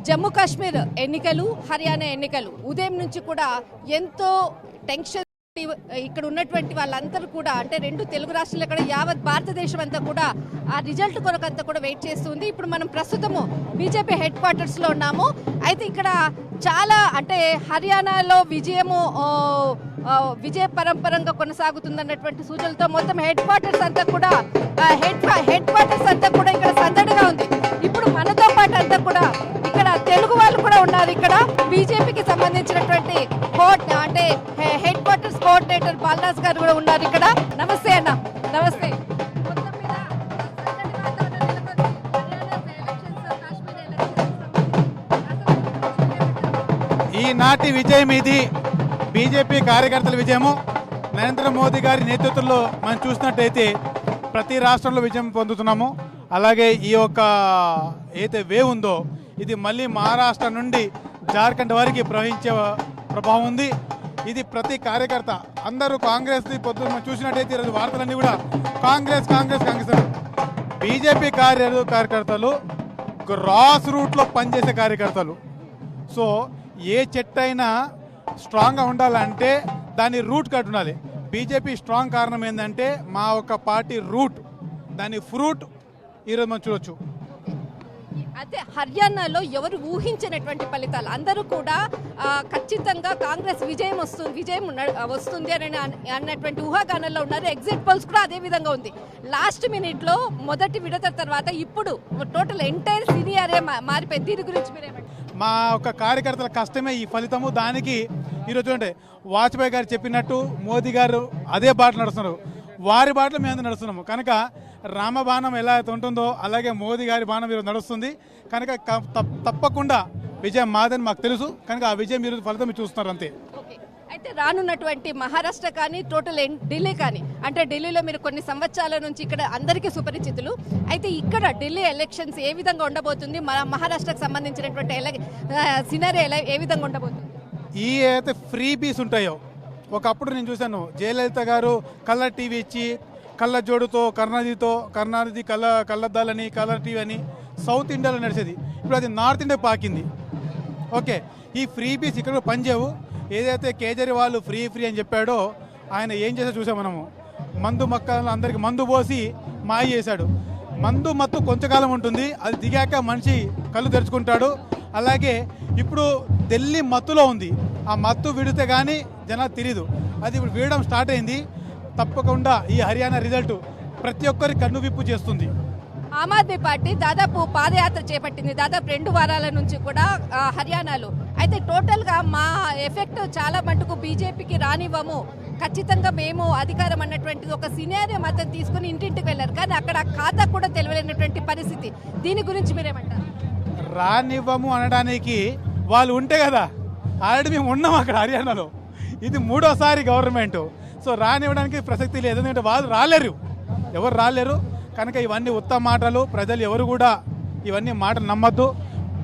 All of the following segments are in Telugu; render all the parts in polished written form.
జమ్మూ కాశ్మీర్ ఎన్నికలు, హర్యానా ఎన్నికలు ఉదయం నుంచి కూడా ఎంతో టెన్షన్ ఇక్కడ ఉన్నటువంటి వాళ్ళందరూ కూడా అంటే రెండు తెలుగు రాష్ట్రాలు ఇక్కడ యావత్ భారతదేశం అంతా కూడా ఆ రిజల్ట్ కొరకు అంతా కూడా వెయిట్ చేస్తుంది. ఇప్పుడు మనం ప్రస్తుతము బీజేపీ హెడ్ క్వార్టర్స్ లో ఉన్నాము. అయితే ఇక్కడ చాలా అంటే హర్యానాలో విజయ పరంపరంగా కొనసాగుతుందన్నటువంటి సూచనలతో మొత్తం హెడ్ క్వార్టర్స్ అంతా కూడా ఇక్కడ సందడిగా ఉంది. ఇప్పుడు మనతో పాటు అంతా కూడా ఇక్కడ తెలుగు వాళ్ళు కూడా ఉన్నారు. ఇక్కడ బీజేపీకి సంబంధించినటువంటి అంటే హెడ్ క్వార్టర్స్ కోఆర్డినేటర్ బాలరాజ్ గారు కూడా ఉన్నారు ఇక్కడ. నమస్తే అన్న. నమస్తే. ఈనాటి విజయం ఇది బీజేపీ కార్యకర్తల విజయము. నరేంద్ర మోదీ గారి నేతృత్వంలో మనం చూసినట్టయితే ప్రతి రాష్ట్రంలో విజయం పొందుతున్నాము. అలాగే ఈ యొక్క ఏదైతే వేవ్ ఉందో ఇది మళ్ళీ మహారాష్ట్ర నుండి జార్ఖండ్ వరకు ప్రవహించే ప్రభావం ఉంది. ఇది ప్రతి కార్యకర్త అందరూ కాంగ్రెస్ పొద్దున్న చూసినట్టయితే ఈరోజు వార్తలన్నీ కూడా కాంగ్రెస్ కాంగ్రెస్ కాంగ్రెస్. బీజేపీ కార్యకర్తలు గ్రాస్ రూట్లో పనిచేసే కార్యకర్తలు. సో ఏ చెట్టు అయినా స్ట్రాంగ్గా ఉండాలంటే దాని రూట్ కట్ ఉండాలి. బీజేపీ స్ట్రాంగ్ కారణం ఏంటంటే మా ఒక పార్టీ రూట్, దాని ఫ్రూట్ ఈరోజు మనం చూడొచ్చు. అయితే హర్యానాలో ఎవరు ఊహించినటువంటి ఫలితాలు అందరూ కూడా ఖచ్చితంగా కాంగ్రెస్ విజయం వస్తుంది అని అన్నటువంటి ఊహాగానాల్లో ఉన్నారు. ఎగ్జిట్ పోల్స్ కూడా అదే విధంగా ఉంది. లాస్ట్ మినిట్ లో మొదటి విడత తర్వాత ఇప్పుడు టోటల్ ఎంటైర్ సీనియరే మారిపోయింది. దీని గురించి మీరేమంటారు? మా ఒక కార్యకర్తల కష్టమే ఈ ఫలితము. దానికి ఈరోజు అంటే వాజ్పేయి గారు చెప్పినట్టు మోదీ గారు అదే బాటలు నడుస్తున్నారు. వారి బాటలు మేము నడుస్తున్నాము. కనుక రామబాణం ఎలా అయితే ఉంటుందో అలాగే మోదీ గారి బాణం ఈరోజు నడుస్తుంది. కనుక తప్పకుండా విజయం మాదని మాకు తెలుసు. కనుక ఆ విజయం ఈరోజు ఫలితం చూస్తున్నారు అంతే. అయితే రానున్నటువంటి మహారాష్ట్ర కానీ టోటల్ ఢిల్లీ కానీ అంటే ఢిల్లీలో మీరు కొన్ని సంవత్సరాల నుంచి ఇక్కడ అందరికీ సుపరిచితులు. అయితే ఇక్కడ ఢిల్లీ ఎలక్షన్స్ ఏ విధంగా ఉండబోతుంది, మహారాష్ట్రకు సంబంధించినటువంటి సినారీ ఏ విధంగా ఉండబోతుంది? ఈ అయితే ఫ్రీ బీస్ ఉంటాయో ఒకప్పుడు నేను చూశాను. జయలలిత గారు కలర్ టీవీ ఇచ్చి కళ్ళ జోడుతో కరుణానిధి కళ్ళద్దాలని కలర్ టీవీ అని సౌత్ ఇండియాలో నడిచేది. ఇప్పుడు అది నార్త్ ఇండియా పాకింది. ఓకే, ఈ ఫ్రీ బీస్ ఇక్కడ పనిచేయవు. ఏదైతే కేజ్రీవాల్ ఫ్రీ అని చెప్పాడో ఆయన ఏం చేసా చూసాం మనము. మందు మక్కలను అందరికి మందు పోసి మాయ చేశాడు. మందు మత్తు కొంచెంకాలం ఉంటుంది, అది దిగాక మనిషి కళ్ళు తెరుచుకుంటాడు. అలాగే ఇప్పుడు ఢిల్లీ మత్తులో ఉంది. ఆ మత్తు విడితే కానీ జనాలు తెలియదు. అది ఇప్పుడు వీడడం స్టార్ట్ అయింది. తప్పకుండా ఈ హర్యానా రిజల్ట్ ప్రతి ఒక్కరి కన్ను విప్పు చేస్తుంది. ఆమ్ ఆద్మీ పార్టీ దాదాపు పాదయాత్ర చేపట్టింది దాదాపు 2 వారాల నుంచి కూడా హర్యానాలో. అయితే టోటల్ గా మా ఎఫెక్ట్ చాలా మటుకు బీజేపీకి రానివ్వము, ఖచ్చితంగా మేము అధికారం అన్నటువంటిది ఒక సినారియో మద్దతు తీసుకుని ఇంటింటికి వెళ్ళారు. కానీ అక్కడ ఖాతా కూడా తెలియలేనటువంటి పరిస్థితి. దీని గురించి మీరేమంటారు? రానివ్వము అనడానికి వాళ్ళు ఉంటే కదా, ఆల్రెడీ మేము ఉన్నాం అక్కడ హర్యానాలో. ఇది 3వ గవర్నమెంట్. సో రానివ్వడానికి ప్రసక్తి లేదు. ఎందుకంటే వాళ్ళు ఎవరు రాలేరు. కనుక ఇవన్నీ ఉత్తమ మాటలు. ప్రజలు ఎవరు కూడా ఇవన్నీ మాటలు నమ్మద్దు.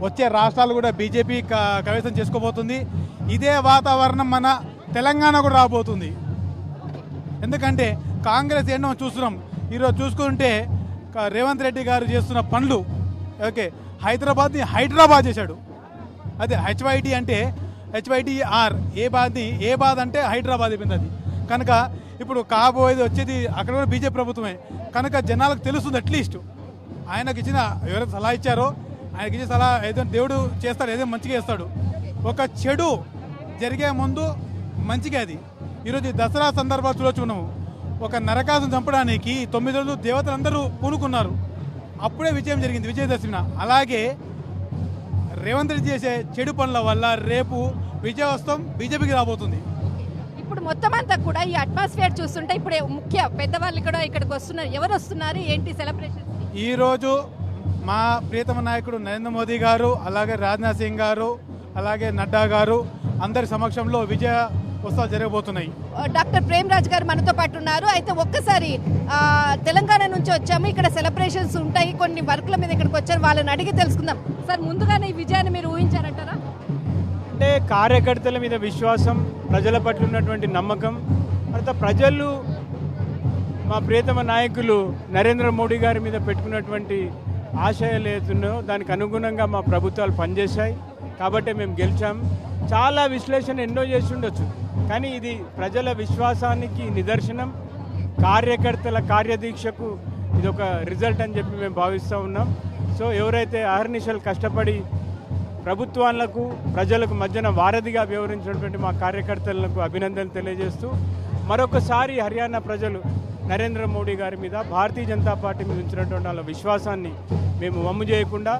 వచ్చే రాష్ట్రాలు కూడా బీజేపీ కైవసం చేసుకోబోతుంది. ఇదే వాతావరణం మన తెలంగాణ కూడా రాబోతుంది. ఎందుకంటే కాంగ్రెస్ ఏంటో చూస్తున్నాం. ఈరోజు చూసుకుంటే రేవంత్ రెడ్డి గారు చేస్తున్న పనులు, ఓకే, హైదరాబాద్ని హైదరాబాద్ చేశాడు. అదే HYD అంటే HYDR ఏ బాధ అంటే హైదరాబాద్ అయిపోయింది అది. కనుక ఇప్పుడు కాబోయేది వచ్చేది అక్కడ కూడా బీజేపీ ప్రభుత్వమే. కనుక జనాలకు తెలుస్తుంది. అట్లీస్ట్ ఆయనకి ఇచ్చిన ఎవరైతే సలహా ఇచ్చారో ఆయనకి ఇచ్చిన సలహా ఏదైనా దేవుడు చేస్తాడు, ఏదైనా మంచిగా చేస్తాడు. ఒక చెడు జరిగే ముందు మంచిగా అది. ఈరోజు దసరా సందర్భాలు చూడొచ్చు మనము. ఒక నరకాసును చంపడానికి 9 రోజులు దేవతలందరూ పూనుకున్నారు. అప్పుడే విజయం జరిగింది, విజయదశమి. అలాగే రేవంత్ రెడ్డి చేసే చెడు పనుల వల్ల రేపు విజయోత్సవం బీజేపీకి రాబోతుంది. ఇప్పుడు మొత్తం అంతా కూడా ఈ అట్మాస్ఫియర్ చూస్తుంటే ఇప్పుడు ముఖ్య పెద్దవాళ్ళు కూడా ఇక్కడికి వస్తున్నారు. ఎవరు వస్తున్నారు, ఏంటి సెలబ్రేషన్? ఈరోజు మా ప్రియతమ నాయకుడు నరేంద్ర మోదీ గారు, అలాగే రాజ్నాథ్ సింగ్ గారు, అలాగే నడ్డా గారు అందరి సమక్షంలో విజయ ఉత్సవాలు జరగబోతున్నాయి. డాక్టర్ ప్రేమరాజ్ గారు మనతో పాటు ఉన్నారు. అయితే ఒక్కసారి తెలంగాణ నుంచి వచ్చాము, ఇక్కడ సెలబ్రేషన్స్ ఉంటాయి, కొన్ని వర్క్ల మీద ఇక్కడికి వచ్చారు, వాళ్ళని అడిగి తెలుసుకుందాం. సార్, ముందుగానే ఈ విజయాన్ని మీరు ఊహించారంటారా? అంటే కార్యకర్తల మీద విశ్వాసం, ప్రజల పట్ల ఉన్నటువంటి నమ్మకం, తర్వాత ప్రజలు మా ప్రియతమ నాయకులు నరేంద్ర మోడీ గారి మీద పెట్టుకున్నటువంటి ఆశయాలు ఏతున్నాయో దానికి అనుగుణంగా మా ప్రభుత్వాలు పనిచేశాయి కాబట్టి మేము గెలిచాం. చాలా విశ్లేషణ ఎన్నో చేసి ఉండొచ్చు, కానీ ఇది ప్రజల విశ్వాసానికి నిదర్శనం, కార్యకర్తల కార్యదీక్షకు ఇది ఒక రిజల్ట్ అని చెప్పి మేము భావిస్తూ ఉన్నాం. సో ఎవరైతే అహర్నిశలు కష్టపడి ప్రభుత్వాలకు ప్రజలకు మధ్యన వారధిగా వ్యవహరించినటువంటి మా కార్యకర్తలకు అభినందనలు తెలియజేస్తూ మరొకసారి హర్యానా ప్రజలు నరేంద్ర మోడీ గారి మీద, భారతీయ జనతా పార్టీ మీద ఉంచినటువంటి వాళ్ళ విశ్వాసాన్ని మేము వమ్ము చేయకుండా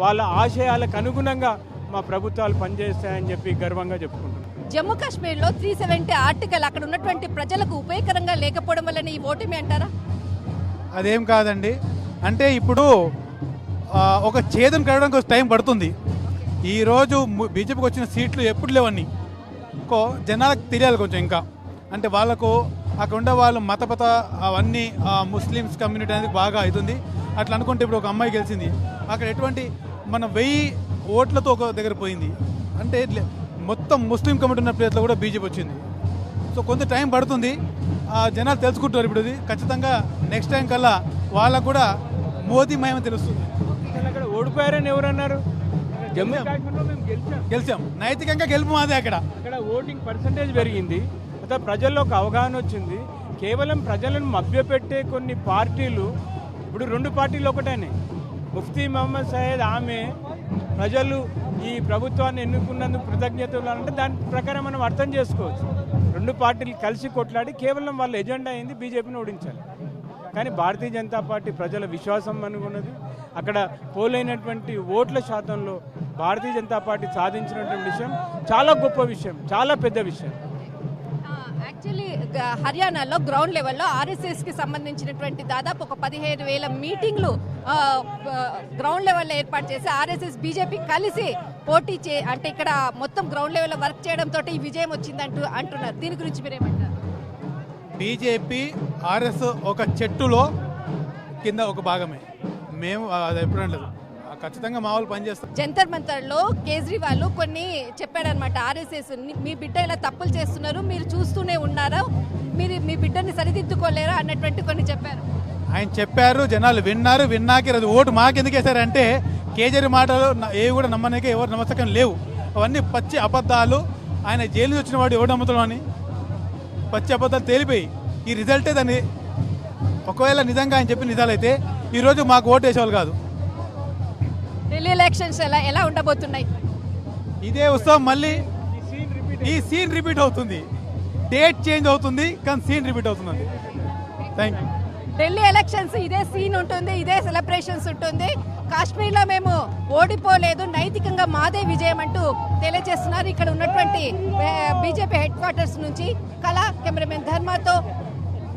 వాళ్ళ ఆశయాలకు అనుగుణంగా మా ప్రభుత్వాలు పనిచేస్తాయని చెప్పి గర్వంగా చెప్పుకుంటున్నాం. జమ్మూ కాశ్మీర్లో 370 ఆర్టికల్ అక్కడ ఉన్నటువంటి ప్రజలకు ఉపయోగకరంగా లేకపోవడం వల్ల ఈ ఓటమి అంటారా? అదేం కాదండి, అంటే ఇప్పుడు ఒక ఛేదం కలవడానికి కొంచెం టైం పడుతుంది. ఈరోజు బీజేపీకి వచ్చిన సీట్లు ఎప్పుడు లేవన్నీ జనాలకు తెలియాలి కొంచెం. ఇంకా అంటే వాళ్ళకు అక్కడ ఉండే వాళ్ళు మతపత అవన్నీ ముస్లిమ్స్ కమ్యూనిటీ అనేది బాగా అవుతుంది. అట్లా అనుకుంటే ఇప్పుడు ఒక అమ్మాయి గెలిచింది, అక్కడ ఎటువంటి మన 1000 ఓట్లతో ఒక దగ్గర పోయింది. అంటే మొత్తం ముస్లిం కమ్యూనిటీ ఉన్న ప్లేస్లో కూడా బీజేపీ వచ్చింది. సో కొంత టైం పడుతుంది, జనాలు తెలుసుకుంటారు. ఇప్పుడు ఇది ఖచ్చితంగా నెక్స్ట్ టైం కల్లా వాళ్ళకు కూడా మోదీ మహిమ తెలుస్తుంది. అక్కడ ఓడిపోయారని ఎవరన్నారు? జమ్మూ కాశ్మీర్లో మేము గెలిచాం, నైతికంగా గెలుపు మాదే. అక్కడ ఓటింగ్ పర్సంటేజ్ పెరిగింది, అదే ప్రజల్లో ఒక అవగాహన వచ్చింది. కేవలం ప్రజలను మభ్యపెట్టే కొన్ని పార్టీలు, ఇప్పుడు 2 పార్టీలు ఒకటేనే. ముఫ్తీ మహమ్మద్ సయ్యద్ ఆమె ప్రజలు ఈ ప్రభుత్వాన్ని ఎన్నుకున్నందుకు కృతజ్ఞతలు అంటే దాని ప్రకారం మనం అర్థం చేసుకోవచ్చు. 2 పార్టీలు కలిసి కొట్లాడి కేవలం వాళ్ళ ఎజెండా అయింది బీజేపీని ఓడించాలి. కానీ భారతీయ జనతా పార్టీ ప్రజల విశ్వాసం అనుకున్నది. అక్కడ పోలైనటువంటి ఓట్ల శాతంలో భారతీయ జనతా పార్టీ సాధించినటువంటి విషయం చాలా గొప్ప విషయం, చాలా పెద్ద విషయం. యాక్చువల్లీ హర్యానాలో గ్రౌండ్ లెవెల్లో ఆర్ఎస్ఎస్కి సంబంధించినటువంటి దాదాపు ఒక 15,000 మీటింగ్లు గ్రౌండ్ లెవెల్లో ఏర్పాటు చేసి ఆర్ఎస్ఎస్ బీజేపీ కలిసి పోటీ అంటే ఇక్కడ మొత్తం గ్రౌండ్ లెవెల్లో వర్క్ చేయడంతో ఈ విజయం వచ్చిందంటూ అంటున్నారు. దీని గురించి మీరేమంటారు? బీజేపీ ఆర్ఎస్ ఒక చెట్టులో కింద ఒక భాగమే. మేము అది ఎప్పుడూ లేదు, ఖచ్చితంగా మా వాళ్ళు పనిచేస్తాం. జంతర్ మంతర్లో కేజ్రీవాల్ కొన్ని చెప్పాడనమాట, ఆర్ఎస్ఎస్ మీ బిడ్డ ఇలా తప్పులు చేస్తున్నారు, మీరు చూస్తూనే ఉన్నారా, మీరు మీ బిడ్డని సరిదిద్దుకోలేరా అన్నటువంటి కొన్ని చెప్పారు. ఆయన చెప్పారు, జనాలు విన్నారు. విన్నాక ఓటు మాకెందుకు వేశారంటే కేజ్రీ మాటలు ఏవి కూడా నమ్మనికే ఎవరు నమ్మకం లేవు. అవన్నీ పచ్చి అబద్ధాలు. ఆయన జైలు నుంచి వచ్చిన వాడు ఎవరు నమ్ముతాడు అని పచ్చి అబద్ధాలు తేలిపోయి ఈ రిజల్టే దాన్ని. ఒకవేళ నిజంగా ఆయన చెప్పిన నిజాలైతే ఈరోజు మాకు ఓటు వేసేవాళ్ళు కాదు. ఢిల్లీ ఎలక్షన్స్ ఎలా ఉండబోతున్నాయి? ఇదే ఉత్సవం మళ్ళీ ఈ సీన్ రిపీట్ అవుతుంది. డేట్ చేంజ్ అవుతుంది కానీ సీన్ రిపీట్ అవుతుంది. Thank you. ఢిల్లీ ఎలక్షన్స్ ఇదే సీన్ ఉంటుంది, ఇదే సెలబ్రేషన్స్ ఉంటుంది. కాశ్మీర్లో మేము ఓడిపోలేదు, నైతికంగా మాదే విజయం అంటూ తెలియజేస్తున్నారు ఇక్కడ ఉన్నటువంటి బీజేపీ హెడ్ క్వార్టర్స్ నుంచి. కళా కెమెరామెన్ ధర్మాతో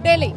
ఢిల్లీ.